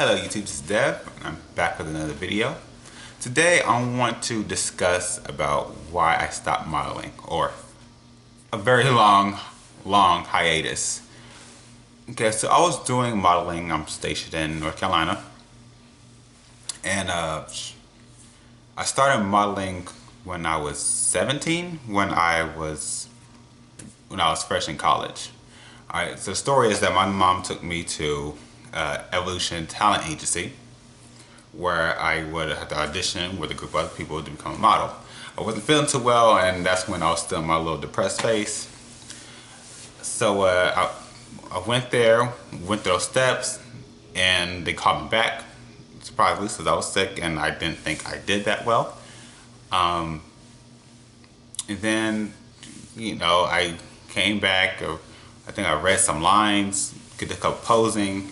Hello YouTube, this is Dev. I'm back with another video. Today I want to discuss about why I stopped modeling, or a very long hiatus. Okay, so I was doing modeling. I'm stationed in North Carolina, and I started modeling when I was 17, when I was fresh in college. All right, so the story is that my mom took me to Evolution Talent Agency, where I would have to audition with a group of other people to become a model. I wasn't feeling too well, and that's when I was still in my little depressed phase. So I went there, went through those steps, and they called me back, surprisingly, since I was sick, and I didn't think I did that well. And then, I came back. I think I read some lines, did a couple posing,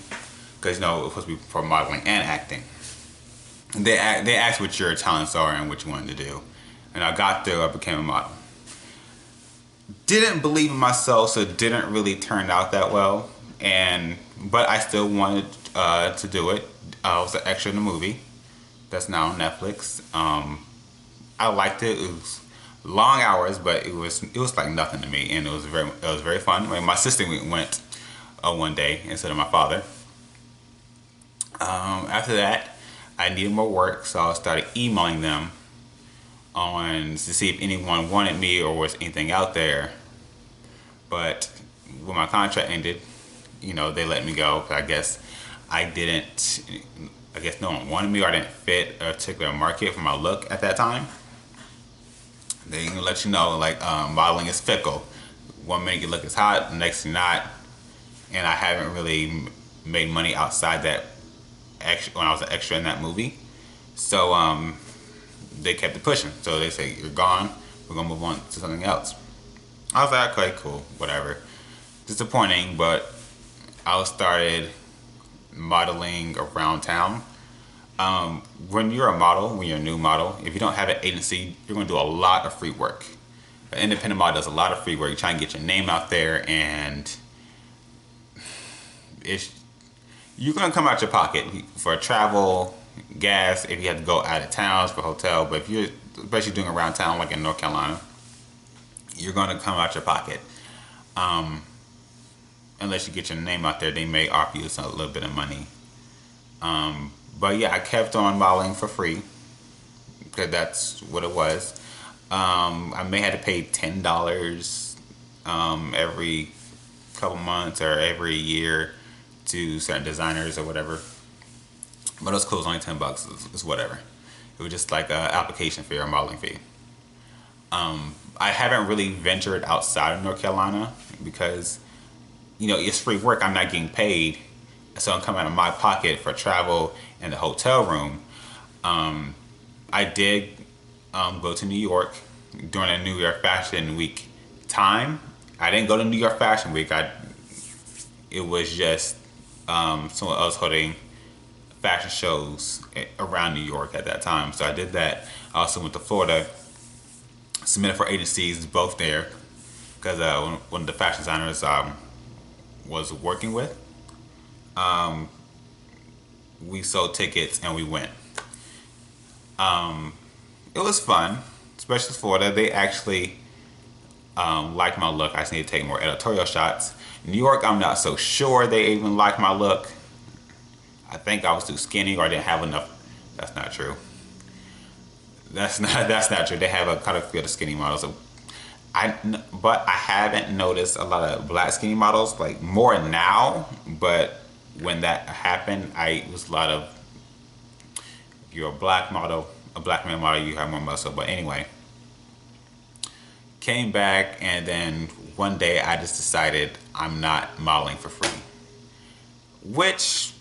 because it was supposed to be for modeling and acting. And they asked what your talents are and what you wanted to do, and I got there. I became a model. Didn't believe in myself, so it didn't really turn out that well. But I still wanted to do it. I was an extra in the movie that's now on Netflix. I liked it. It was long hours, but it was like nothing to me, and it was very fun. I mean, my sister went one day instead of my father. After that, I needed more work, so I started emailing them to see if anyone wanted me or was anything out there. But when my contract ended, they let me go. I guess no one wanted me, or I didn't fit a particular market for my look at that time. They can let you know, like, modeling is fickle. One minute you look is hot, the next you're not. And I haven't really made money outside that when I was an extra in that movie. So they kept it pushing. So they say, you're gone, we're gonna move on to something else. I was like, okay, cool, whatever. Disappointing, but I started modeling around town. When you're a model, when you're a new model, if you don't have an agency, you're going to do a lot of free work. An independent model does a lot of free work. You try and get your name out there, and you're going to come out your pocket for travel, gas, if you have to go out of town for hotel. But if you're especially doing around town, like in North Carolina, you're going to come out your pocket. Unless you get your name out there, they may offer you a little bit of money. But yeah, I kept on modeling for free, because that's what it was. I may have to pay $10 every couple months or every year to certain designers or whatever. But those clothes only $10. It's whatever. It was just like an application fee or a modeling fee. I haven't really ventured outside of North Carolina because, it's free work. I'm not getting paid. So I'm coming out of my pocket for travel and the hotel room. I did go to New York during the New York Fashion Week time. I didn't go to New York Fashion Week. It was just someone else holding fashion shows around New York at that time. So I did that. I also went to Florida, submitted for agencies both there, because one of the fashion designers was working with. We sold tickets and we went. It was fun, especially Florida. They actually liked my look. I just need to take more editorial shots. New York, I'm not so sure they even liked my look. I think I was too skinny, or I didn't have enough. That's not true. That's not true. They have a kind of field of skinny models. But I haven't noticed a lot of black skinny models, like more now. But when that happened, it was a lot of, if you're a black model, a black male model, you have more muscle. But anyway, came back, and then one day I just decided I'm not modeling for free, which,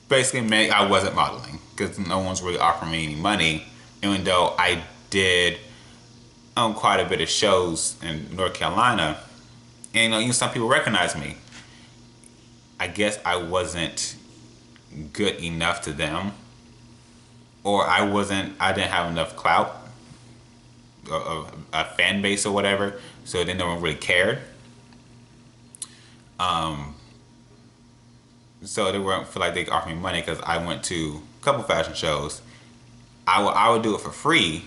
basically meant I wasn't modeling, because no one's really offering me any money, even though I did quite a bit of shows in North Carolina, and some people recognize me. I guess I wasn't good enough to them, or I didn't have enough clout, a fan base or whatever, so then no one really cared. so they weren't feel like they could offer me money because I went to a couple fashion shows. I would do it for free,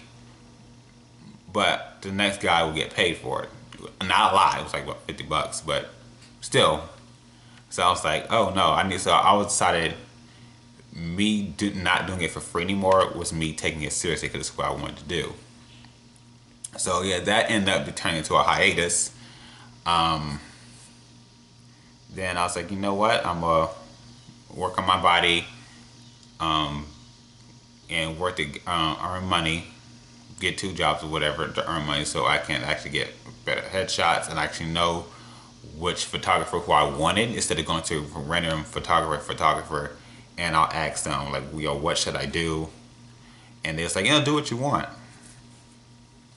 but the next guy would get paid for it. Not a lot. It was like what, $50, but still. So I was like, oh no, I need. So I was decided not doing it for free anymore was me taking it seriously because it's what I wanted to do. So yeah, that ended up turning into a hiatus. Um, then I was like, you know what? I'm gonna work on my body, um, and work to earn money, get two jobs or whatever to earn money, so I can actually get better headshots and actually know which photographer who I wanted instead of going to random photographer, and I'll ask them like, yo, what should I do? And they're like, do what you want.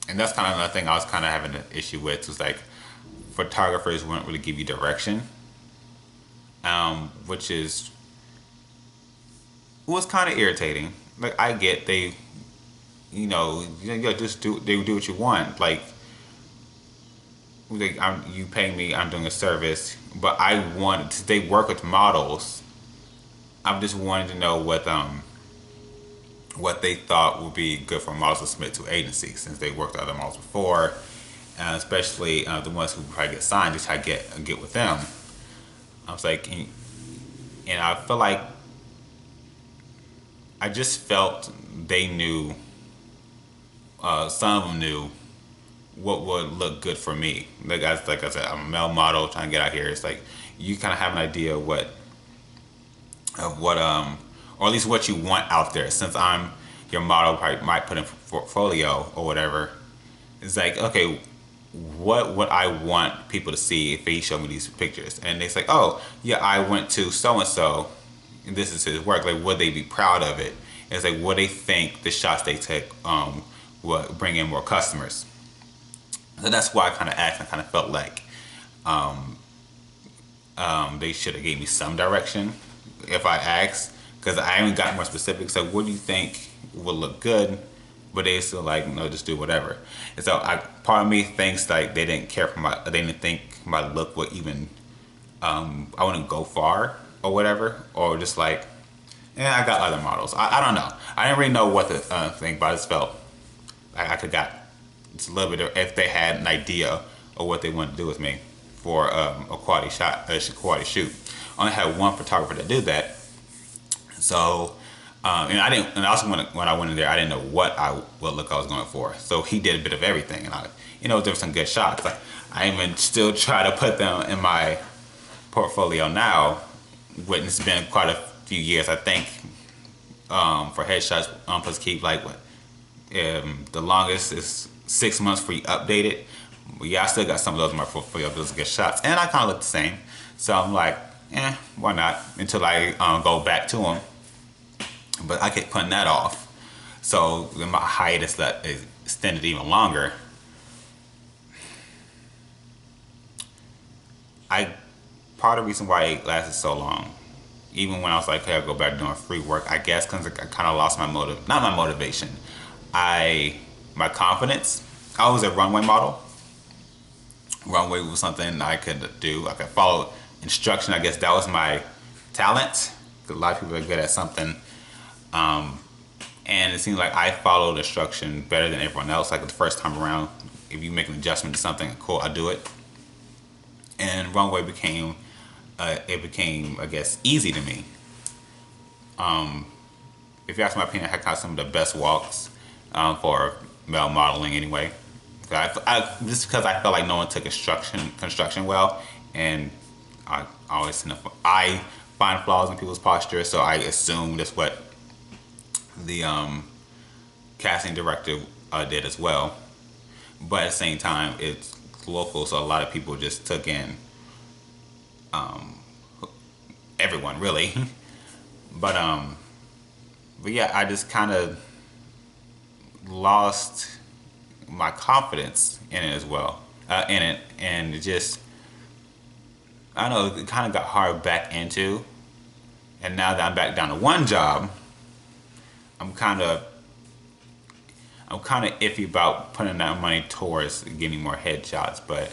And that's kind of another thing I was kind of having an issue with, was like photographers wouldn't really give you direction, which was kind of irritating. Like I get just do what you want. Like you pay me, I'm doing a service, but I want to. They work with models. I'm just wanting to know what they thought would be good for models to submit to agencies, since they worked with other models before, and especially the ones who probably get signed, just try to get with them. I was like, and I feel like I just felt they knew. Some of them knew what would look good for me. Like I said, I'm a male model trying to get out here. It's like you kind of have an idea of what, or at least what you want out there. Since I'm your model, probably might put in portfolio or whatever. It's like, okay, what would I want people to see if they show me these pictures? And it's like, oh yeah, I went to so and so, and this is his work. Like, would they be proud of it? And it's like, what they think the shots they take will bring in more customers. So that's why I kind of asked. I kind of felt like they should have gave me some direction if I asked, because I haven't gotten more specific. So what do you think would look good? But they still like, no, just do whatever. And so part of me thinks like they didn't care for they didn't think my look would even, I wouldn't go far or whatever, or just like, I got other models. I don't know. I didn't really know what to think, but I just felt like I could got just a little bit of, if they had an idea of what they wanted to do with me for a quality shoot. I only had one photographer that did that. So, and I didn't, and also when I went in there, I didn't know what look I was going for. So he did a bit of everything, and there were some good shots. I even still try to put them in my portfolio now. It's been quite a few years, I think, for headshots. Plus keep like what, the longest is 6 months for you update it. But yeah, I still got some of those in my portfolio. Those good shots, and I kind of look the same. So I'm like, why not? Until I go back to them. But I kept putting that off. So my hiatus that is extended even longer. Part of the reason why it lasted so long, even when I was like, hey, I'll go back doing free work, I guess because I kind of lost not my motivation, my confidence. I was a runway model. Runway was something I could do. I could follow instruction. I guess that was my talent. A lot of people are good at something. And it seems like I followed instruction better than everyone else. Like the first time around, if you make an adjustment to something, cool, I do it. And runway became, I guess, easy to me. If you ask my opinion, I got some of the best walks for male modeling anyway. Just because I felt like no one took construction well, and I find flaws in people's posture, so I assume that's what the casting director did as well. But at the same time, it's local, so a lot of people just took in everyone really. but yeah, I just kind of lost my confidence in it as well. And it just, I don't know, it kind of got hard back into. And now that I'm back down to one job, I'm kind of iffy about putting that money towards getting more headshots. But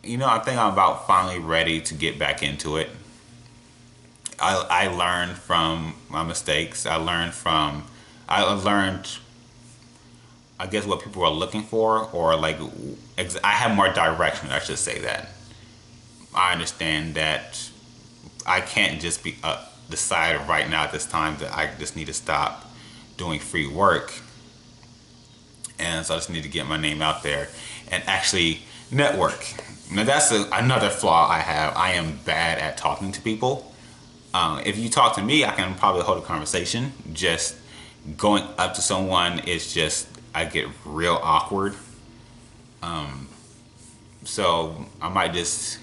I think I'm about finally ready to get back into it. I learned from my mistakes. I learned, I guess, what people are looking for, or like, I have more direction. I should say that. I understand that I can't just be decide right now at this time that I just need to stop doing free work, and so I just need to get my name out there and actually network. Now that's another flaw I have. I am bad at talking to people. If you talk to me, I can probably hold a conversation. Just going up to someone is just, I get real awkward. So I might just,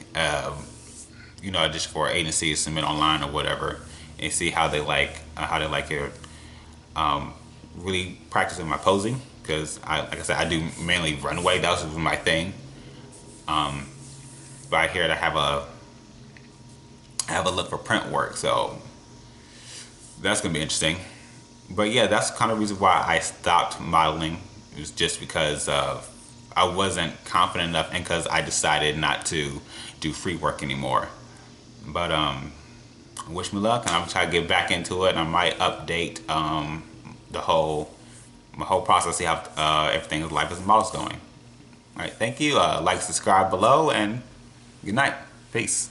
just for an agency to submit online or whatever, and see how they like it. Really practicing my posing, because like I said, I do mainly runway. That was my thing. But I hear that I have a look for print work, so that's gonna be interesting. But yeah, that's kind of the reason why I stopped modeling. It was just because I wasn't confident enough, and because I decided not to do free work anymore. But wish me luck, and I'm trying to get back into it. And I might update my whole process, see how everything with Life as a Model is going. All right, thank you. Like, subscribe below, and good night. Peace.